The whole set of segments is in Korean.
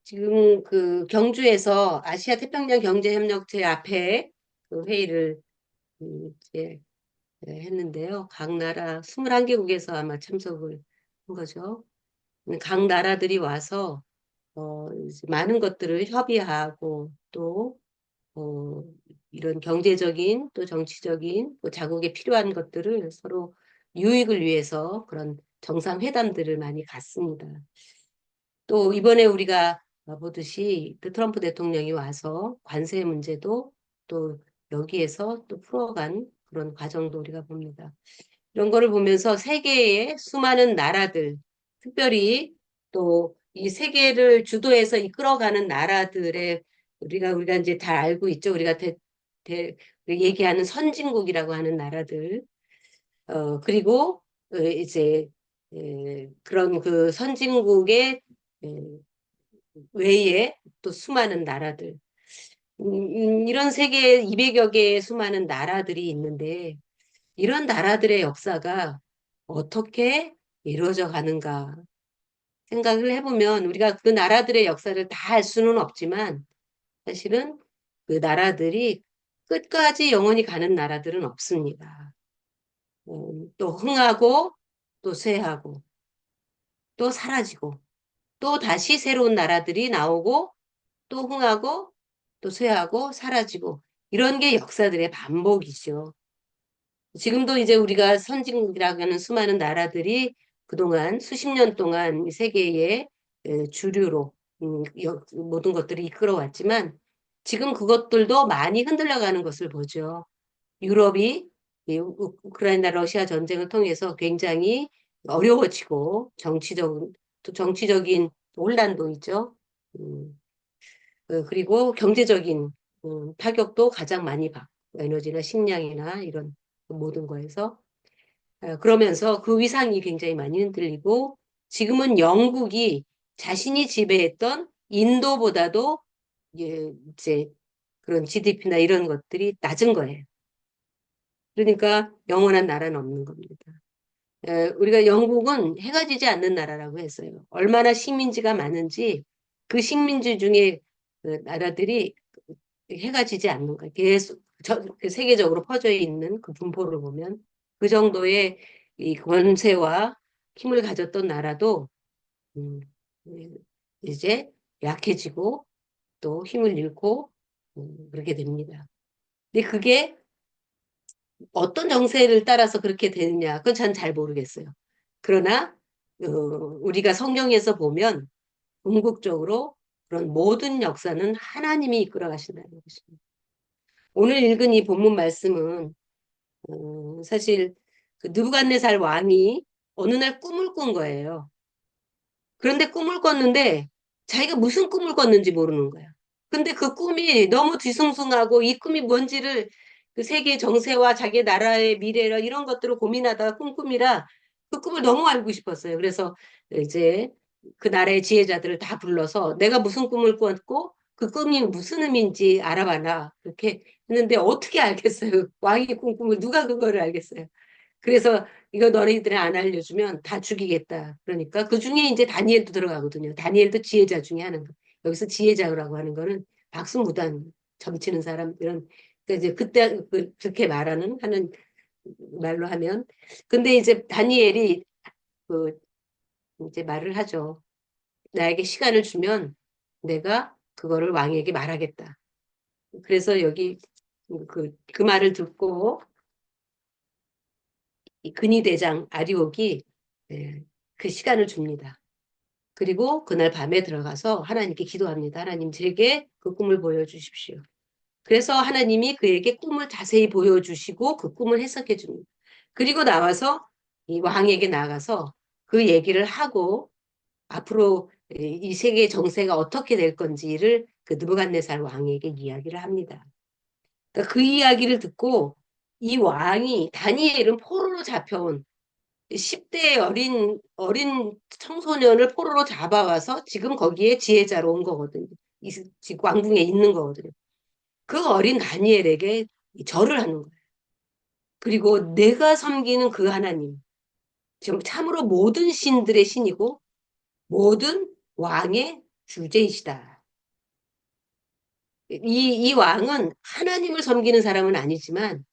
지금 그 경주에서 아시아 태평양 경제협력체 앞에 그 회의를 이제 했는데요. 각 나라 21개국에서 아마 참석을 한 거죠. 각 나라들이 와서 이제 많은 것들을 협의하고 또 어, 이런 경제적인 또 정치적인 또 자국에 필요한 것들을 서로 유익을 위해서 그런 정상회담들을 많이 갖습니다. 또 이번에 우리가 보듯이 그 트럼프 대통령이 와서 관세 문제도 또 여기에서 또 풀어간 그런 과정도 우리가 봅니다. 이런 거를 보면서 세계의 수많은 나라들, 특별히 또 이 세계를 주도해서 이끌어가는 나라들의 우리가 이제 잘 알고 있죠. 우리가 얘기하는 선진국이라고 하는 나라들, 그리고 이제 그런 그 선진국의 에, 외에 또 수많은 나라들, 이런 세계 200여 개의 수많은 나라들이 있는데 이런 나라들의 역사가 어떻게 이루어져 가는가 생각을 해보면 우리가 그 나라들의 역사를 다 알 수는 없지만 사실은 그 나라들이 끝까지 영원히 가는 나라들은 없습니다. 또 흥하고 또 쇠하고 또 사라지고 또 다시 새로운 나라들이 나오고 또 흥하고 또 쇠하고 사라지고 이런 게 역사들의 반복이죠. 지금도 이제 우리가 선진국이라고 하는 수많은 나라들이 그동안 수십 년 동안 세계의 주류로 모든 것들을 이끌어왔지만 지금 그것들도 많이 흔들려가는 것을 보죠. 유럽이 이 우크라이나 러시아 전쟁을 통해서 굉장히 어려워지고 또 정치적인 혼란도 있죠. 음, 그리고 경제적인 타격도 가장 많이 받고 에너지나 식량이나 이런 모든 거에서 그러면서 그 위상이 굉장히 많이 흔들리고 지금은 영국이 자신이 지배했던 인도보다도 이제 그런 GDP나 이런 것들이 낮은 거예요. 그러니까 영원한 나라는 없는 겁니다. 우리가 영국은 해가 지지 않는 나라라고 했어요. 얼마나 식민지가 많은지 그 식민지 중에 그 나라들이 해가 지지 않는 거예요. 계속 그 세계적으로 퍼져 있는 그 분포를 보면 그 정도의 이 권세와 힘을 가졌던 나라도 음, 예, 이제 약해지고 또 힘을 잃고 그렇게 됩니다. 근데 그게 어떤 정세를 따라서 그렇게 되느냐, 그건 전 잘 모르겠어요. 그러나 우리가 성경에서 보면 궁극적으로 그런 모든 역사는 하나님이 이끌어 가신다는 것입니다. 오늘 읽은 이 본문 말씀은 사실 그 느부갓네살 왕이 어느 날 꿈을 꾼 거예요. 그런데 꿈을 꿨는데 자기가 무슨 꿈을 꿨는지 모르는 거야. 근데 그 꿈이 너무 뒤숭숭하고 이 꿈이 뭔지를 그 세계 정세와 자기 나라의 미래라 이런 것들을 고민하다가 꾼 꿈이라 그 꿈을 너무 알고 싶었어요. 그래서 이제 그 나라의 지혜자들을 다 불러서 내가 무슨 꿈을 꿨고 그 꿈이 무슨 의미인지 알아봐라. 그렇게 했는데 어떻게 알겠어요? 왕이 꾼 꿈을 누가 그거를 알겠어요? 그래서 이거 너희들이 안 알려주면 다 죽이겠다. 그러니까 그 중에 이제 다니엘도 들어가거든요. 다니엘도 지혜자 중에 하는 거. 여기서 지혜자라고 하는 거는 박수무단 점치는 사람 이런 그러니까 이제 그때 그렇게 말하는 하는 말로 하면 근데 이제 다니엘이 그 이제 말을 하죠. 나에게 시간을 주면 내가 그거를 왕에게 말하겠다. 그래서 여기 그 말을 듣고 이 근위대장 아리옥이 그 시간을 줍니다. 그리고 그날 밤에 들어가서 하나님께 기도합니다. 하나님 제게 그 꿈을 보여주십시오. 그래서 하나님이 그에게 꿈을 자세히 보여주시고 그 꿈을 해석해 줍니다. 그리고 나와서 이 왕에게 나가서 그 얘기를 하고 앞으로 이 세계의 정세가 어떻게 될 건지를 그 느부갓네살 왕에게 이야기를 합니다. 그러니까 그 이야기를 듣고 이 왕이 다니엘은 포로로 잡혀온 10대 어린 청소년을 포로로 잡아와서 지금 거기에 지혜자로 온 거거든요. 지금 왕궁에 있는 거거든요. 그 어린 다니엘에게 절을 하는 거예요. 그리고 내가 섬기는 그 하나님, 지금 참으로 모든 신들의 신이고 모든 왕의 주제이시다. 이 왕은 하나님을 섬기는 사람은 아니지만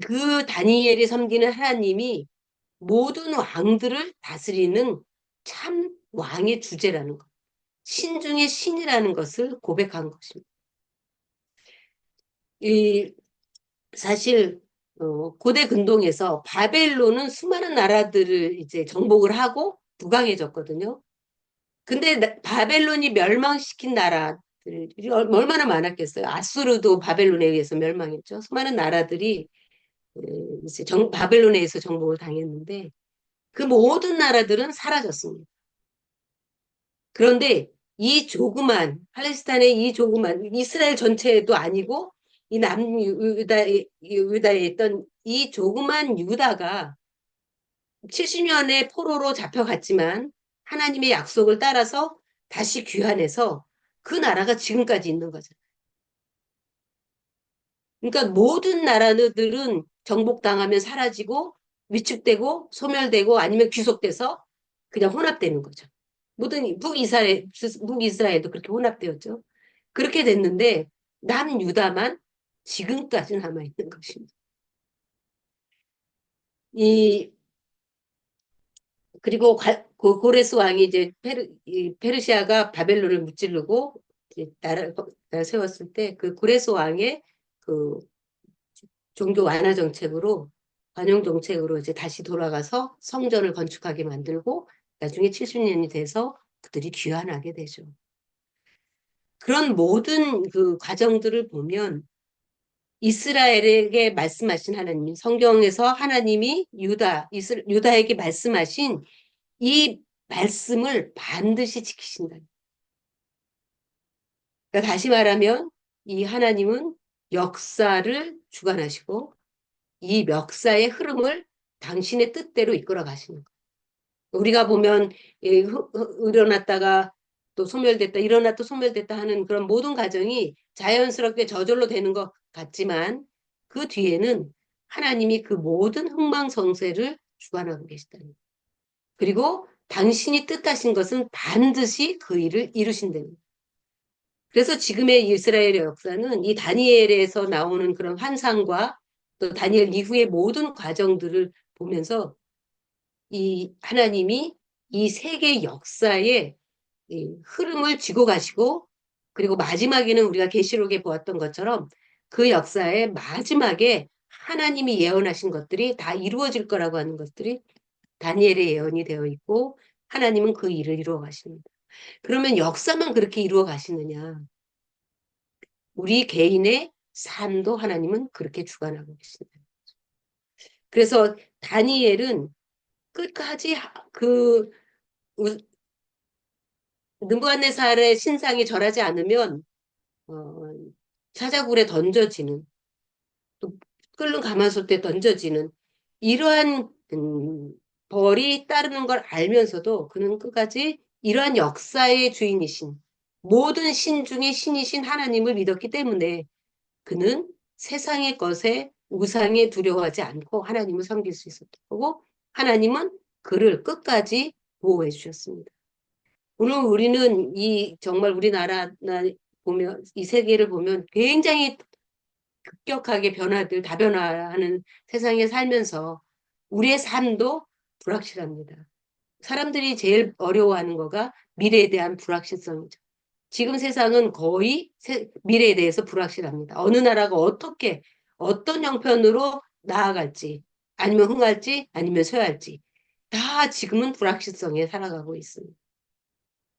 그 다니엘이 섬기는 하나님이 모든 왕들을 다스리는 참 왕의 주제라는 것. 신 중의 신이라는 것을 고백한 것입니다. 이 사실 고대 근동에서 바벨론은 수많은 나라들을 이제 정복을 하고 부강해졌거든요. 근데 바벨론이 멸망시킨 나라들이 얼마나 많았겠어요. 아수르도 바벨론에 의해서 멸망했죠. 수많은 나라들이 이제 바벨론에 의해서 정복을 당했는데 그 모든 나라들은 사라졌습니다. 그런데 이 조그만 팔레스타인의 이 조그만 이스라엘 전체도 아니고 이 유다에 있던 이 조그만 유다가 70년의 포로로 잡혀갔지만 하나님의 약속을 따라서 다시 귀환해서 그 나라가 지금까지 있는 거죠. 그러니까 모든 나라들은 정복당하면 사라지고 위축되고 소멸되고 아니면 귀속돼서 그냥 혼합되는 거죠. 모든 북이스라엘도 그렇게 혼합되었죠. 그렇게 됐는데 남유다만 지금까지 남아있는 것입니다. 이 그리고 고레스 왕이 이제 페르시아가 바벨론을 무찌르고 이제 나라를 세웠을 때 그 고레스 왕의 그 종교 완화 정책으로 관용 정책으로 이제 다시 돌아가서 성전을 건축하게 만들고 나중에 70년이 돼서 그들이 귀환하게 되죠. 그런 모든 그 과정들을 보면 이스라엘에게 말씀하신 하나님, 성경에서 하나님이 유다에게 말씀하신 이 말씀을 반드시 지키신다. 그러니까 다시 말하면 이 하나님은 역사를 주관하시고 이 역사의 흐름을 당신의 뜻대로 이끌어 가시는 거예요. 우리가 보면 일어났다가 또 소멸됐다, 일어났다 소멸됐다 하는 그런 모든 과정이 자연스럽게 저절로 되는 것 같지만 그 뒤에는 하나님이 그 모든 흥망성쇠를 주관하고 계시다는 거예요. 그리고 당신이 뜻하신 것은 반드시 그 일을 이루신다는 거예요. 그래서 지금의 이스라엘의 역사는 이 다니엘에서 나오는 그런 환상과 또 다니엘 이후의 모든 과정들을 보면서 이 하나님이 이 세계 역사의 이 흐름을 쥐고 가시고 그리고 마지막에는 우리가 계시록에 보았던 것처럼 그 역사의 마지막에 하나님이 예언하신 것들이 다 이루어질 거라고 하는 것들이 다니엘의 예언이 되어 있고 하나님은 그 일을 이루어 가십니다. 그러면 역사만 그렇게 이루어 가시느냐? 우리 개인의 삶도 하나님은 그렇게 주관하고 계십니다. 그래서 다니엘은 끝까지 그 느부갓네살의 신상이 절하지 않으면 어, 사자굴에 던져지는 또 끓는 가마솥에 던져지는 이러한 벌이 따르는 걸 알면서도 그는 끝까지 이러한 역사의 주인이신 모든 신 중에 신이신 하나님을 믿었기 때문에 그는 세상의 것에 우상에 두려워하지 않고 하나님을 섬길 수 있었던 거고 하나님은 그를 끝까지 보호해 주셨습니다. 오늘 우리는 이 정말 우리나라 보면 이 세계를 보면 굉장히 급격하게 다변화하는 세상에 살면서 우리의 삶도 불확실합니다. 사람들이 제일 어려워하는 거가 미래에 대한 불확실성이죠. 지금 세상은 거의 미래에 대해서 불확실합니다. 어느 나라가 어떤 형편으로 나아갈지, 아니면 흥할지, 아니면 쇠할지, 다 지금은 불확실성에 살아가고 있습니다.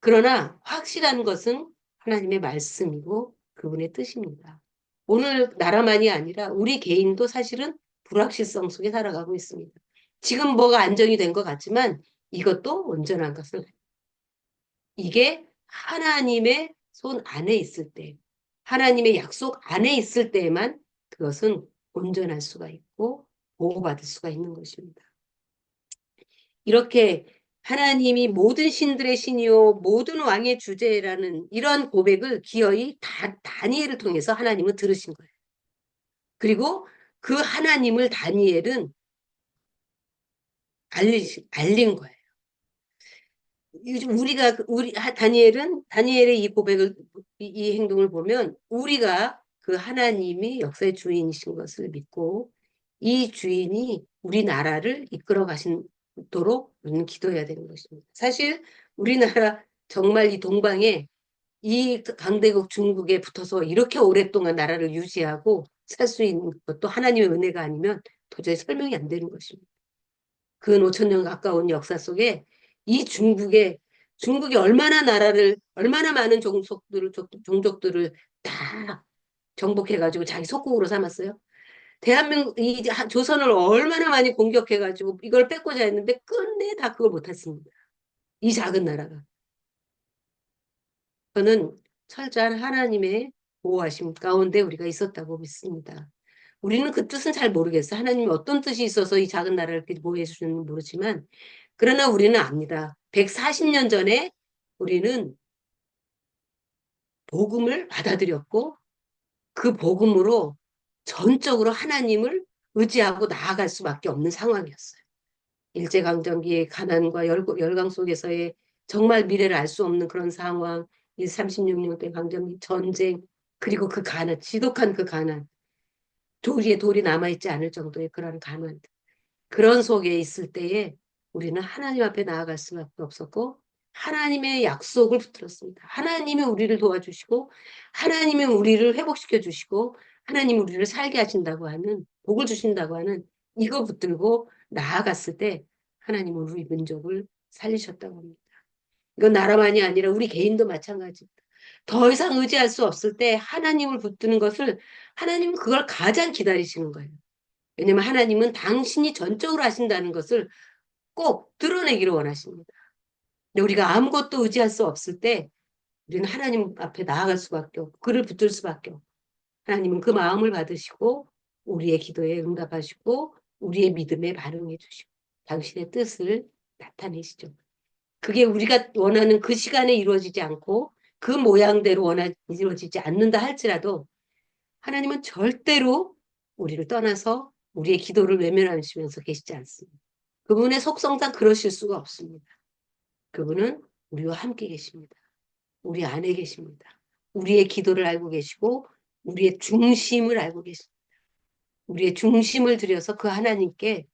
그러나 확실한 것은 하나님의 말씀이고 그분의 뜻입니다. 오늘 나라만이 아니라 우리 개인도 사실은 불확실성 속에 살아가고 있습니다. 지금 뭐가 안정이 된 것 같지만 이것도 온전한 것을 이게 하나님의 손 안에 있을 때, 하나님의 약속 안에 있을 때에만 그것은 온전할 수가 있고 보호받을 수가 있는 것입니다. 이렇게 하나님이 모든 신들의 신이요 모든 왕의 주제라는 이런 고백을 기어이 다니엘을 통해서 하나님은 들으신 거예요. 그리고 그 하나님을 다니엘은 알린 거예요. 요즘 우리가 다니엘의 이 고백을 이 행동을 보면 우리가 그 하나님이 역사의 주인이신 것을 믿고 이 주인이 우리나라를 이끌어 가시도록 우리는 기도해야 되는 것입니다. 사실 우리나라 정말 이 동방에 이 강대국 중국에 붙어서 이렇게 오랫동안 나라를 유지하고 살 수 있는 것도 하나님의 은혜가 아니면 도저히 설명이 안 되는 것입니다. 근 5천 년 가까운 역사 속에 이 중국이 얼마나 많은 종족들을 다 정복해가지고 자기 속국으로 삼았어요. 조선을 얼마나 많이 공격해가지고 이걸 뺏고자 했는데 끝내 다 그걸 못했습니다. 이 작은 나라가. 저는 철저한 하나님의 보호하심 가운데 우리가 있었다고 믿습니다. 우리는 그 뜻은 잘 모르겠어요. 하나님이 어떤 뜻이 있어서 이 작은 나라를 이렇게 보호해 주시는지 모르지만 그러나 우리는 압니다. 140년 전에 우리는 복음을 받아들였고 그 복음으로 전적으로 하나님을 의지하고 나아갈 수밖에 없는 상황이었어요. 일제강점기의 가난과 열강 속에서의 정말 미래를 알 수 없는 그런 상황, 이 36년대 강점기 전쟁, 그리고 그 가난, 지독한 그 가난, 돌 위에 돌이 남아있지 않을 정도의 그런 가난, 그런 속에 있을 때에 우리는 하나님 앞에 나아갈 수밖에 없었고 하나님의 약속을 붙들었습니다. 하나님이 우리를 도와주시고 하나님이 우리를 회복시켜 주시고 하나님이 우리를 살게 하신다고 하는 복을 주신다고 하는 이거 붙들고 나아갔을 때 하나님은 우리 민족을 살리셨다고 합니다. 이건 나라만이 아니라 우리 개인도 마찬가지입니다. 더 이상 의지할 수 없을 때 하나님을 붙드는 것을 하나님은 그걸 가장 기다리시는 거예요. 왜냐면 하나님은 당신이 전적으로 하신다는 것을 꼭 드러내기를 원하십니다. 근데 우리가 아무것도 의지할 수 없을 때 우리는 하나님 앞에 나아갈 수밖에 없고 그를 붙들 수밖에 없고 하나님은 그 마음을 받으시고 우리의 기도에 응답하시고 우리의 믿음에 반응해 주시고 당신의 뜻을 나타내시죠. 그게 우리가 원하는 그 시간에 이루어지지 않고 그 모양대로 이루어지지 않는다 할지라도 하나님은 절대로 우리를 떠나서 우리의 기도를 외면하시면서 계시지 않습니다. 그분의 속성상 그러실 수가 없습니다. 그분은 우리와 함께 계십니다. 우리 안에 계십니다. 우리의 기도를 알고 계시고 우리의 중심을 알고 계십니다. 우리의 중심을 들여서 그 하나님께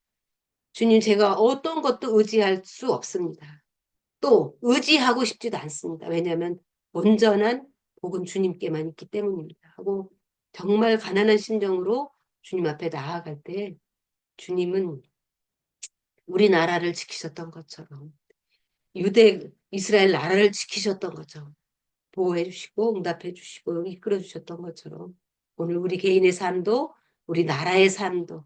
주님 제가 어떤 것도 의지할 수 없습니다. 또 의지하고 싶지도 않습니다. 왜냐하면 온전한 복은 주님께만 있기 때문입니다. 하고 정말 가난한 심정으로 주님 앞에 나아갈 때 주님은 우리나라를 지키셨던 것처럼 이스라엘 나라를 지키셨던 것처럼 보호해 주시고 응답해 주시고 이끌어 주셨던 것처럼 오늘 우리 개인의 삶도 우리 나라의 삶도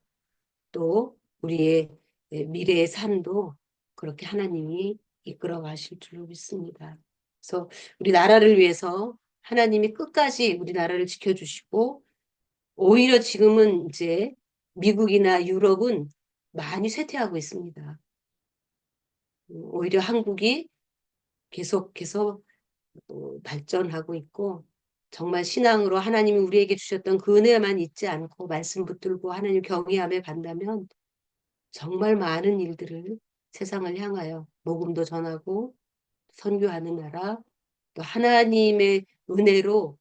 또 우리의 미래의 삶도 그렇게 하나님이 이끌어 가실 줄로 믿습니다. 그래서 우리 나라를 위해서 하나님이 끝까지 우리 나라를 지켜주시고 오히려 지금은 이제 미국이나 유럽은 많이 쇠퇴하고 있습니다. 오히려 한국이 계속해서 발전하고 있고 정말 신앙으로 하나님이 우리에게 주셨던 그 은혜만 잊지 않고 말씀 붙들고 하나님 경외함에 간다면 정말 많은 일들을 세상을 향하여 복음도 전하고 선교하는 나라 또 하나님의 은혜로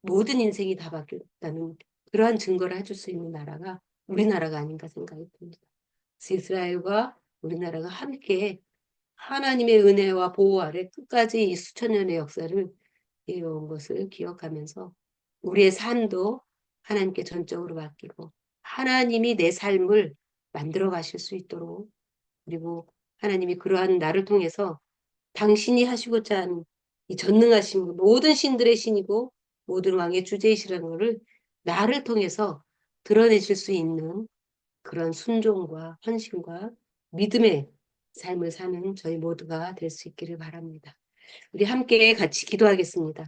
모든 인생이 다 바뀌었다는 그러한 증거를 해줄 수 있는 나라가 우리나라가 아닌가 생각이 듭니다. 이스라엘과 우리나라가 함께 하나님의 은혜와 보호 아래 끝까지 이 수천 년의 역사를 이어온 것을 기억하면서 우리의 삶도 하나님께 전적으로 맡기고 하나님이 내 삶을 만들어 가실 수 있도록 그리고 하나님이 그러한 나를 통해서 당신이 하시고자 하는 이 전능하신 모든 신들의 신이고 모든 왕의 주제이시라는 것을 나를 통해서 드러내실 수 있는 그런 순종과 헌신과 믿음의 삶을 사는 저희 모두가 될 수 있기를 바랍니다. 우리 함께 같이 기도하겠습니다.